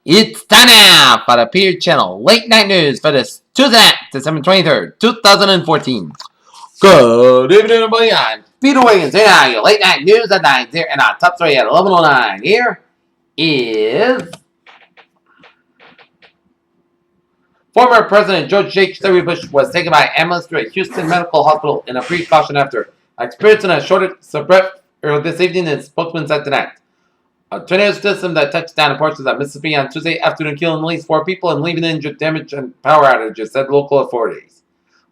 It's time now for the Peer Channel Late Night News for this Tuesday, December 23rd, 2014. Good evening, everybody. I'm Peter Wiggins. Here now, your late night news at 9 here, and our top story at 11:09. Here is former President George H.W. Bush was taken by ambulance to a Houston medical hospital in a precaution after experiencing a shortness of breath earlier this evening, and spokesman said tonight. A tornado system that touched down in portions of Mississippi on Tuesday afternoon, killing at least 4 people and leaving injured, damage, and power outages, said local authorities.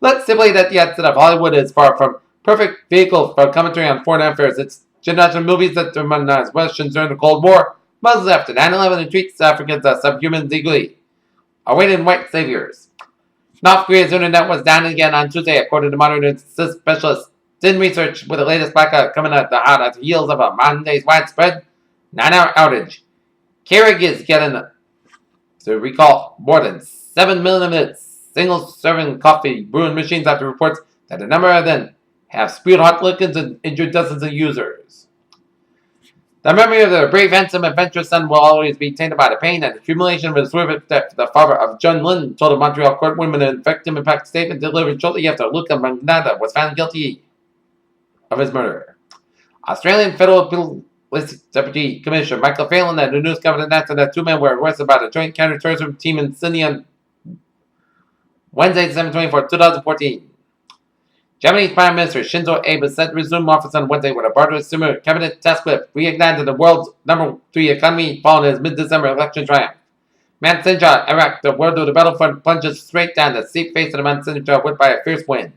Let's stipulate that the outset of Hollywood is far from perfect vehicle for commentary on foreign affairs. It's generational movies that demonize Westerners during the Cold War, Muslims after 9/11, and treats Africans as subhumans equally. Awaiting white saviors. North Korea's internet was down again on Tuesday, according to modern specialists. Din research with the latest blackout coming at the hot at the heels of a Monday's widespread 9-hour outage. Keurig is getting to recall more than 7 million of its single-serving coffee brewing machines after reports that a number of them have spewed hot liquids and injured dozens of users. The memory of the brave, handsome, adventurous son will always be tainted by the pain and accumulation of his swift death, the father of John Lynn told a Montreal court when an victim impact statement delivered shortly after Luca Magnatta was found guilty of his murder. Australian Federal Police Deputy Commissioner Michael Phelan and the news covered announced that 2 men were arrested by the Joint Counterterrorism Team in Sydney on Wednesday, December 24, 2014. Japanese Prime Minister Shinzo Abe is set to resume office on Wednesday with a broader similar cabinet task list reignited the world's #3 economy following his mid-December election triumph. Mount Sinjar, Iraq, the world of the battlefront plunges straight down the steep face of the Mount Sinjar whipped by a fierce wind.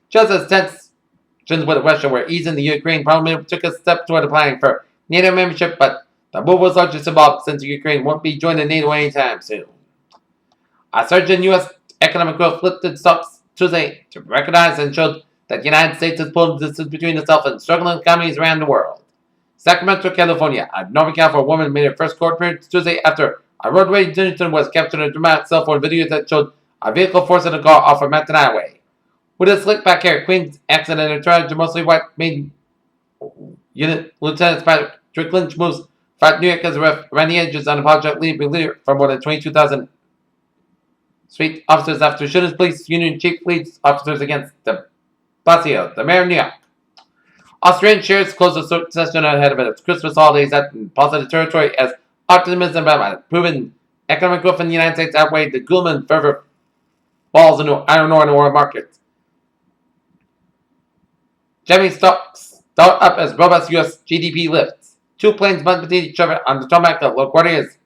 Just as tensions with Russia were easing, the Ukraine parliament took a step toward applying for NATO membership, but the move was largely symbolic since Ukraine won't be joining NATO anytime soon. A surge in U.S. economic growth lifted stocks Tuesday to recognize and showed that the United States has pulled distance between itself and struggling economies around the world. Sacramento, California, a Northern California woman made her first court appearance Tuesday after a road rage incident was captured in a dramatic cell phone video that showed a vehicle forcing a car off a mountain highway. With a slick back hair, Queen's accident and charge mostly white made Unit Lieutenant Patrick Lynch moves fight New York as a ref around the edges unapologetically leader for more than 22,000 street officers after Shooter's Police Union chief leads officers against de Blasio, the mayor of New York. Austrian shares closed the session ahead of its Christmas holidays at positive territory as optimism about proven economic growth in the United States outweighed the gloom and fervor falls into iron ore and oil markets. Japanese stocks start up as robust U.S. GDP lifts. 2 planes bumped into each other on the tarmac of LaGuardia's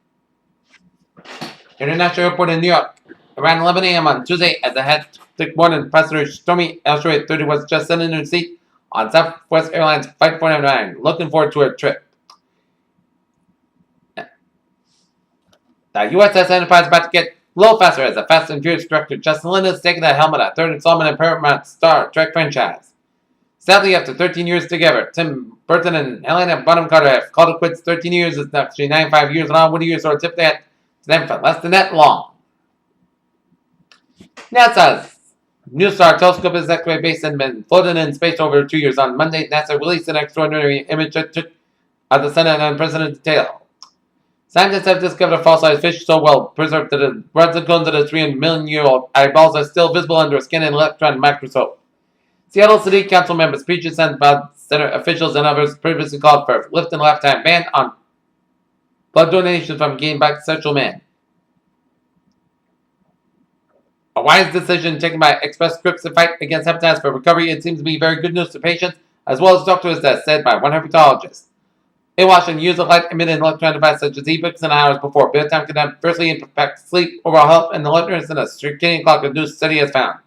International Airport in New York around 11 a.m. on Tuesday as the hectic morning passenger Stormy Elshray 30 was just sitting in her seat on Southwest Airlines Flight 499, looking forward to her trip. The USS Enterprise about to get a little faster as the Fast and Furious director Justin Lin is taking the helm of the 3rd installment in Paramount Star Trek franchise. Sadly, after 13 years together, Tim Burton and Helena Bonham Carter have called it quits. 13 years is actually 95 years long. What do you sort of tip that to them for less than that long? NASA's New Star telescope is actually based and been floating in space over 2 years. On Monday, NASA released an extraordinary image that took of the sun in unprecedented detail. Scientists have discovered a fossilized fish so well preserved that the rods and cones of the 3 million-year-old eyeballs are still visible under a skin and electron microscope. Seattle City Council members, Puget Sound Center officials, and others previously called for a lift in a lifetime ban on blood donations from gay and bisexual men. A wise decision taken by Express Scripts to fight against hepatitis for recovery. It seems to be very good news to patients as well as doctors, as said by one herpetologist. In Washington, use of light-emitting electronic devices such as e-books and hours before bedtime can adversely impact sleep, overall health, and the alertness in a circadian clock, a new study has found.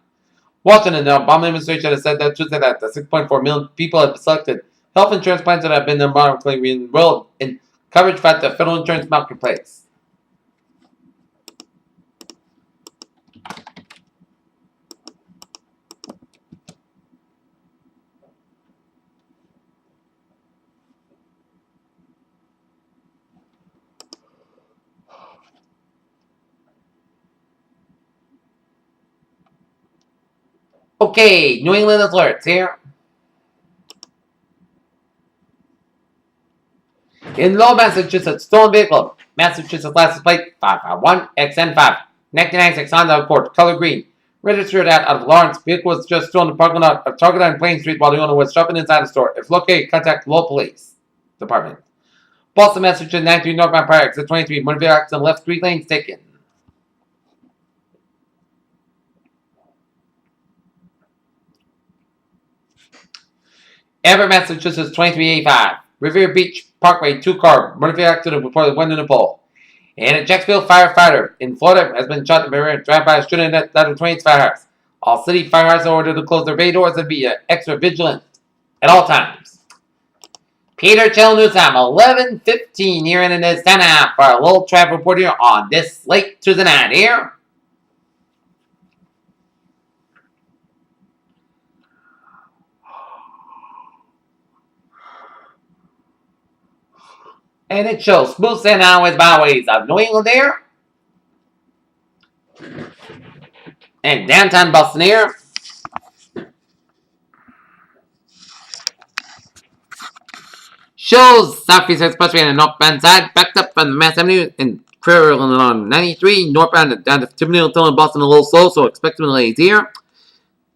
Washington, the Obama administration has said that Tuesday that the 6.4 million people have selected health insurance plans that have been electronically enrolled in coverage by the federal insurance marketplace. Okay, New England alerts here. In Lowell, Massachusetts, stolen vehicle Massachusetts license plate 551XN5. 1996 Honda Accord, color green. Registered out of Lawrence. Vehicle was just stolen in the parking lot of Target on Plain Street while the owner was shopping inside the store. If located, contact local police department. Boston, Massachusetts, 93 northbound prior exit 23. Motor vehicle accident left 3 lanes taken. Everett, Massachusetts, 2385. Revere Beach Parkway, 2-car. Motor vehicle accident before the wind in the pole. And a Jacksonville firefighter in Florida has been shot in the drive by a shooting at the 20th firehouse. All city firehouses are ordered to close their bay doors and be extra vigilant at all times. Peter Chill News Time, 11:15 here in this 10.5 for a little traffic report here on this late Tuesday night here. And it shows smooth sailing highways, byways of New England here. And downtown Boston here. Shows Southeast Expressway on the northbound side, backed up from the Mass Avenue and Prairie on 93, northbound down to Tiffany Tunnel in Boston a little slow, so expect delays here.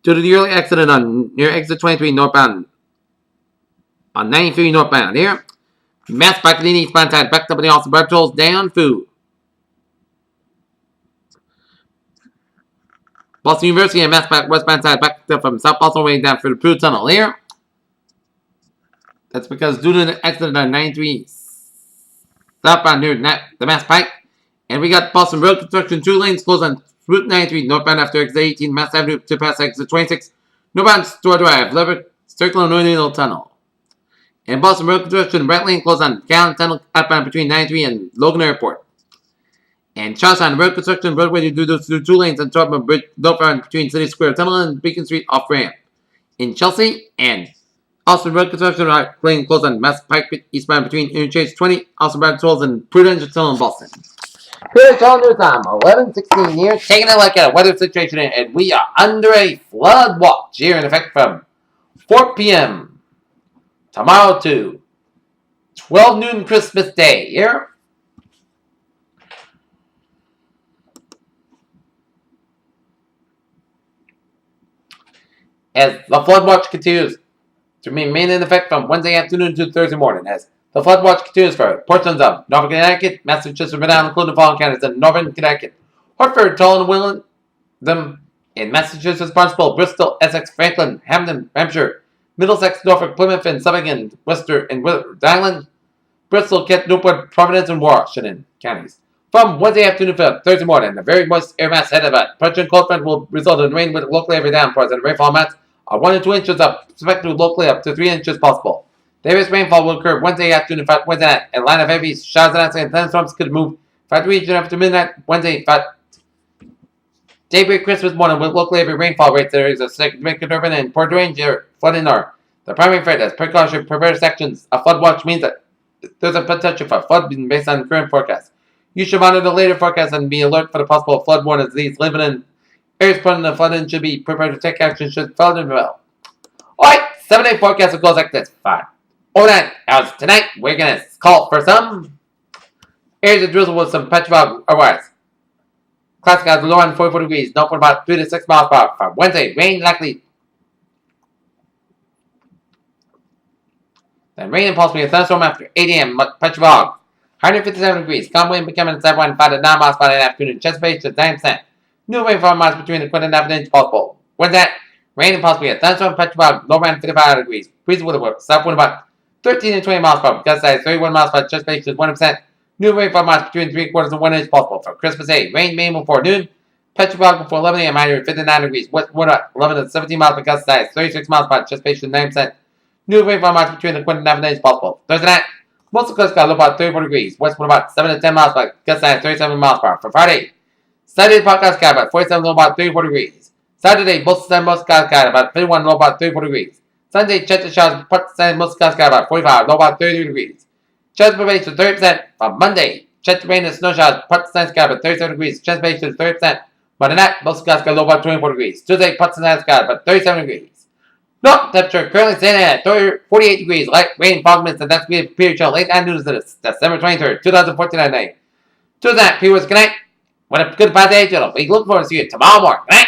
Due to the early accident on near exit 23 northbound on 93 northbound here. Mass Pike Leading eastbound side, backed up in the Austin Bar Tolls down food. Boston University and Mass Pike westbound side, backed up from South Boston way down for the Prude Tunnel here. That's because due to the accident on 93 southbound near the Mass Pike. And we got Boston Road construction, 2 lanes closed on Route 93 northbound after exit 18 Mass Avenue to pass exit 26. Northbound Store Drive, Leverett, Circle and New Needle Tunnel. And Boston Road construction, right lane closed on Callan Tunnel outbound between 93 and Logan Airport. And Charlestown Road construction, roadway to do those 2 lanes on Tottenham Bridge northbound between City Square Tunnel and Beacon Street off ramp. In Chelsea and Austin Road construction, right lane closed on Mass Pike eastbound between Interchange 20, Austin Brad Tolls and Prudential Tunnel in Boston. Here's calendar time, 11:16 here, taking a look at a weather situation, and we are under a flood watch here in effect from 4 p.m. tomorrow to 12 noon Christmas Day here. As the flood watch continues to remain in effect from Wednesday afternoon to Thursday morning, as the flood watch continues for portions of Norfolk, Connecticut, Massachusetts, Rhode Island, including the following counties in northern Connecticut: Hartford, Tolland, Willingham in Massachusetts, Barnstable, Bristol, Essex, Franklin, Hampden, Hampshire, Middlesex, Norfolk, Plymouth, and Suffolk, and Worcester, and Rhode Island, Bristol, Kent, Newport, Providence, and Washington counties. From Wednesday afternoon to Thursday morning, the very moist air mass headed by pressure and cold front will result in rain with locally heavy downpours, and rainfall amounts are 1 to 2 inches up, expected locally up to 3 inches possible. The heaviest rainfall will occur Wednesday afternoon, Wednesday night. A line of heavy showers and thunderstorms could move 5 to 8 inches after midnight Wednesday. Daybreak Christmas morning with locally heavy rainfall rates. There is a significant urban and port range here flooding are the primary threat. As precaution prepared sections, a flood watch means that there's a potential for flooding based on current forecasts. You should monitor the later forecast and be alert for the possible flood warnings. These living in areas prone to flooding should be prepared to take action should flooding develop. Alright, 7-day forecast will go like this. 5. Overnight hours tonight, we're going to call for some areas of drizzle with some patchy fog otherwise. Classic skies low on 44 degrees, no for about 3 to 6 miles per hour. For Wednesday, rain likely. Then rain and possibly a thunderstorm after 8 a.m. Patchy fog. 157 degrees. Calm wind becoming 7.5 to 9 miles per hour in the afternoon. Chesapeake to 9%. New rainfall miles between the 20.5 inch possible. Wednesday, rain and possibly a thunderstorm. Patchy fog. Low around 55 degrees. Breeze will work. South wind about 13 to 20 miles per hour. Gust size 31 miles per hour. Chesapeake to 1%. New rainfall miles between 3/4 and 1 inch possible. For Christmas Day, rain May before noon. Patchy fog before 11 a.m. High 59 degrees. West wind 11 to 17 miles per gust size 36 miles per hour. Chesapeake to 9%. New rainfall miles between the 20.5 inch possible. Thursday night, most of the coast got low about 34 degrees. West wind about 7 to 10 miles per hour. Gust size 37 miles per hour. For Friday, Saturday, podcast sky about 47 low about 34 degrees. Saturday, most sky sky about 51 low about 34 degrees. Sunday, chance showers, part most sky about 45 low about 33 degrees. Chance of rain to 30% for Monday. Chance of rain and snow showers, part sky about 37 degrees. Chance of rain to 30%. Monday night, most sky low about 24 degrees. Tuesday, part sky about 37 degrees. No, temperature currently standing at 48 degrees. Light rain, fog mist, and that's going to appear until late afternoon to December 23rd, 2014 at night. To that, viewers, good night. What a good party, we look forward to see you tomorrow morning. Good night.